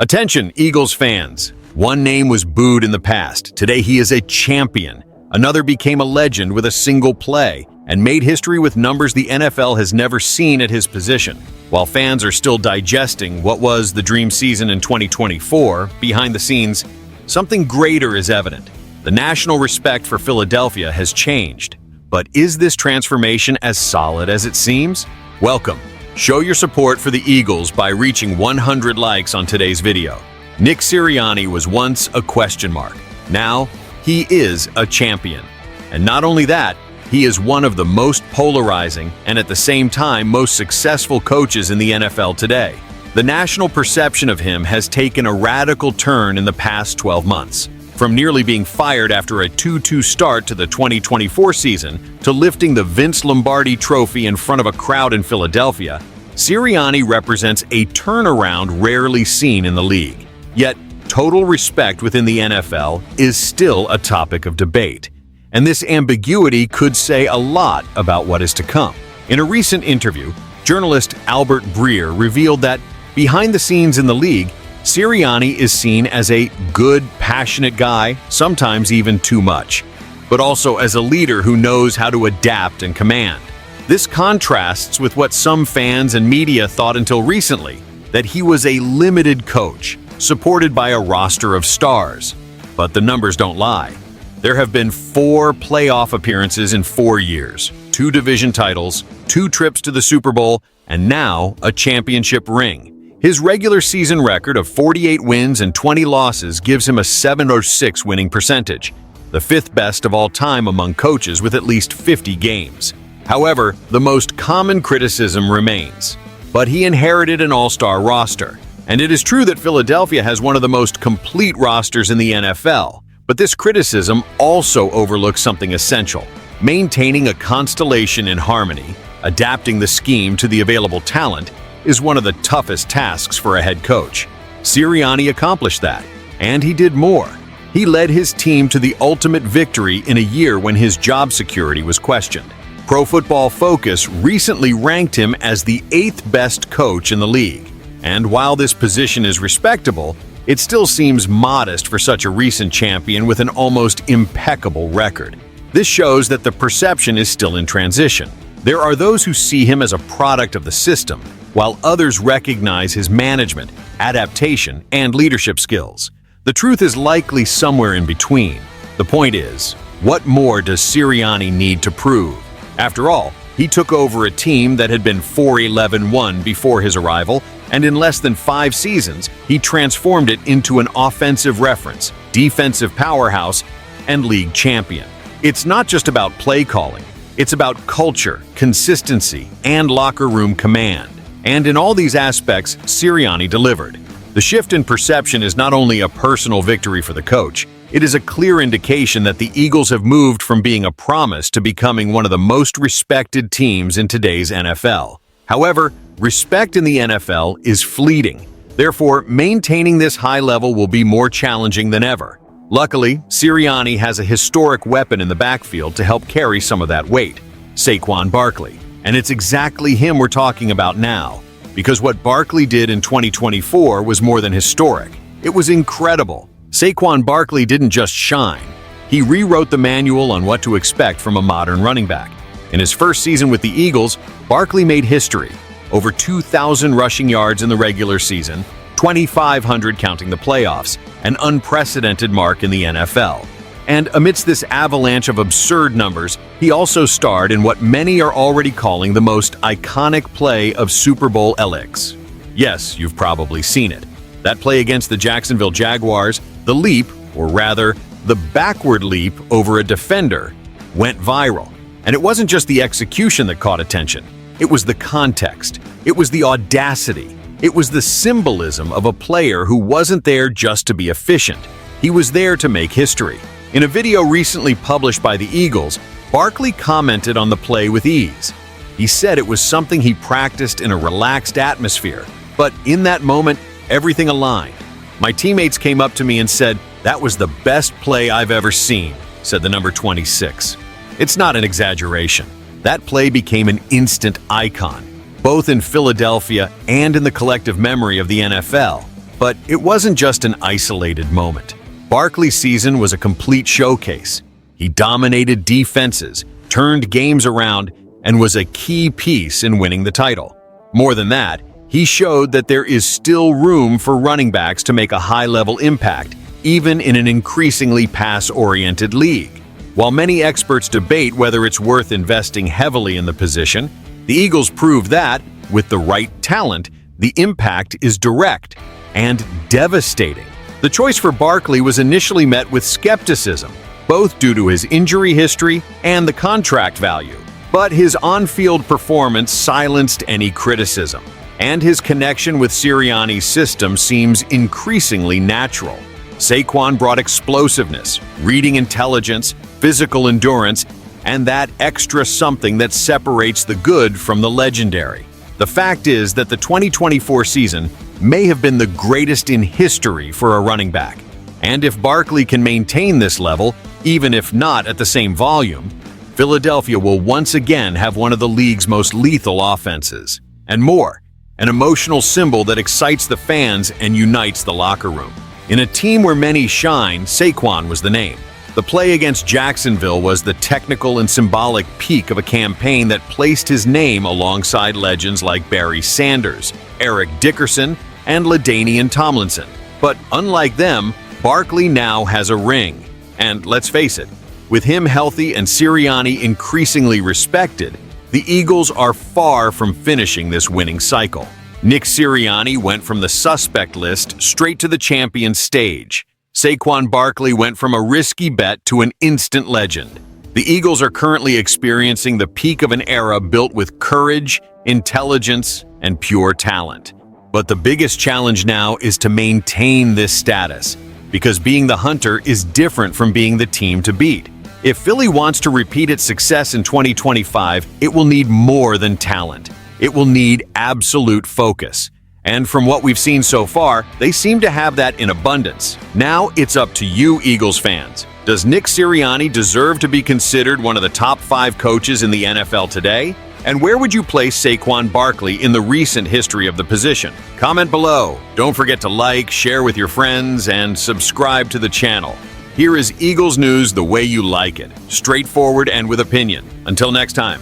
Attention, Eagles fans. One name was booed in the past. Today he is a champion. Another became a legend with a single play and made history with numbers the NFL has never seen at his position. While fans are still digesting what was the dream season in 2024, behind the scenes, something greater is evident. The national respect for Philadelphia has changed. But is this transformation as solid as it seems? Welcome. Show your support for the Eagles by reaching 100 likes on today's video. Nick Sirianni was once a question mark. Now, he is a champion. And not only that, he is one of the most polarizing and at the same time most successful coaches in the NFL today. The national perception of him has taken a radical turn in the past 12 months. From nearly being fired after a 2-2 start to the 2024 season to lifting the Vince Lombardi trophy in front of a crowd in Philadelphia, Sirianni represents a turnaround rarely seen in the league. Yet, total respect within the NFL is still a topic of debate. And this ambiguity could say a lot about what is to come. In a recent interview, journalist Albert Breer revealed that behind the scenes in the league, Sirianni is seen as a good, passionate guy, sometimes even too much, but also as a leader who knows how to adapt and command. This contrasts with what some fans and media thought until recently, that he was a limited coach, supported by a roster of stars. But the numbers don't lie. There have been 4 playoff appearances in 4 years, 2 division titles, 2 trips to the Super Bowl, and now a championship ring. His regular season record of 48 wins and 20 losses gives him a 706 winning percentage, the 5th best of all time among coaches with at least 50 games. However, the most common criticism remains. But he inherited an all-star roster. And it is true that Philadelphia has one of the most complete rosters in the NFL. But this criticism also overlooks something essential: maintaining a constellation in harmony, adapting the scheme to the available talent, is one of the toughest tasks for a head coach. Sirianni accomplished that, and he did more. He led his team to the ultimate victory in a year when his job security was questioned. Pro Football Focus recently ranked him as the 8th best coach in the league. And while this position is respectable, it still seems modest for such a recent champion with an almost impeccable record. This shows that the perception is still in transition. There are those who see him as a product of the system, while others recognize his management, adaptation, and leadership skills. The truth is likely somewhere in between. The point is, what more does Sirianni need to prove? After all, he took over a team that had been 4-11-1 before his arrival, and in less than 5 seasons, he transformed it into an offensive reference, defensive powerhouse, and league champion. It's not just about play calling. It's about culture, consistency, and locker room command. And in all these aspects, Sirianni delivered. The shift in perception is not only a personal victory for the coach, it is a clear indication that the Eagles have moved from being a promise to becoming one of the most respected teams in today's NFL. However, respect in the NFL is fleeting. Therefore, maintaining this high level will be more challenging than ever. Luckily, Sirianni has a historic weapon in the backfield to help carry some of that weight: Saquon Barkley. And it's exactly him we're talking about now, because what Barkley did in 2024 was more than historic. It was incredible. Saquon Barkley didn't just shine. He rewrote the manual on what to expect from a modern running back. In his first season with the Eagles, Barkley made history. Over 2,000 rushing yards in the regular season, 2,500 counting the playoffs, an unprecedented mark in the NFL. And amidst this avalanche of absurd numbers, he also starred in what many are already calling the most iconic play of Super Bowl LX. Yes, you've probably seen it. That play against the Jacksonville Jaguars, the leap, or rather, the backward leap over a defender, went viral. And it wasn't just the execution that caught attention. It was the context. It was the audacity. It was the symbolism of a player who wasn't there just to be efficient. He was there to make history. In a video recently published by the Eagles, Barkley commented on the play with ease. He said it was something he practiced in a relaxed atmosphere, but in that moment, everything aligned. My teammates came up to me and said, "That was the best play I've ever seen," said the number 26. It's not an exaggeration. That play became an instant icon, both in Philadelphia and in the collective memory of the NFL. But it wasn't just an isolated moment. Barkley's season was a complete showcase. He dominated defenses, turned games around, and was a key piece in winning the title. More than that, he showed that there is still room for running backs to make a high-level impact, even in an increasingly pass-oriented league. While many experts debate whether it's worth investing heavily in the position, the Eagles proved that, with the right talent, the impact is direct and devastating. The choice for Barkley was initially met with skepticism, both due to his injury history and the contract value. But his on-field performance silenced any criticism, and his connection with Sirianni's system seems increasingly natural. Saquon brought explosiveness, reading intelligence, physical endurance, and that extra something that separates the good from the legendary. The fact is that the 2024 season may have been the greatest in history for a running back. And if Barkley can maintain this level, even if not at the same volume, Philadelphia will once again have one of the league's most lethal offenses. And more, an emotional symbol that excites the fans and unites the locker room. In a team where many shine, Saquon was the name. The play against Jacksonville was the technical and symbolic peak of a campaign that placed his name alongside legends like Barry Sanders, Eric Dickerson, and LaDainian Tomlinson. But unlike them, Barkley now has a ring. And let's face it, with him healthy and Sirianni increasingly respected, the Eagles are far from finishing this winning cycle. Nick Sirianni went from the suspect list straight to the champion stage. Saquon Barkley went from a risky bet to an instant legend. The Eagles are currently experiencing the peak of an era built with courage, intelligence, and pure talent. But the biggest challenge now is to maintain this status, because being the hunter is different from being the team to beat. If Philly wants to repeat its success in 2025, it will need more than talent. It will need absolute focus. And from what we've seen so far, they seem to have that in abundance. Now it's up to you, Eagles fans. Does Nick Sirianni deserve to be considered one of the top 5 coaches in the NFL today? And where would you place Saquon Barkley in the recent history of the position? Comment below. Don't forget to like, share with your friends, and subscribe to the channel. Here is Eagles news the way you like it, straightforward and with opinion. Until next time.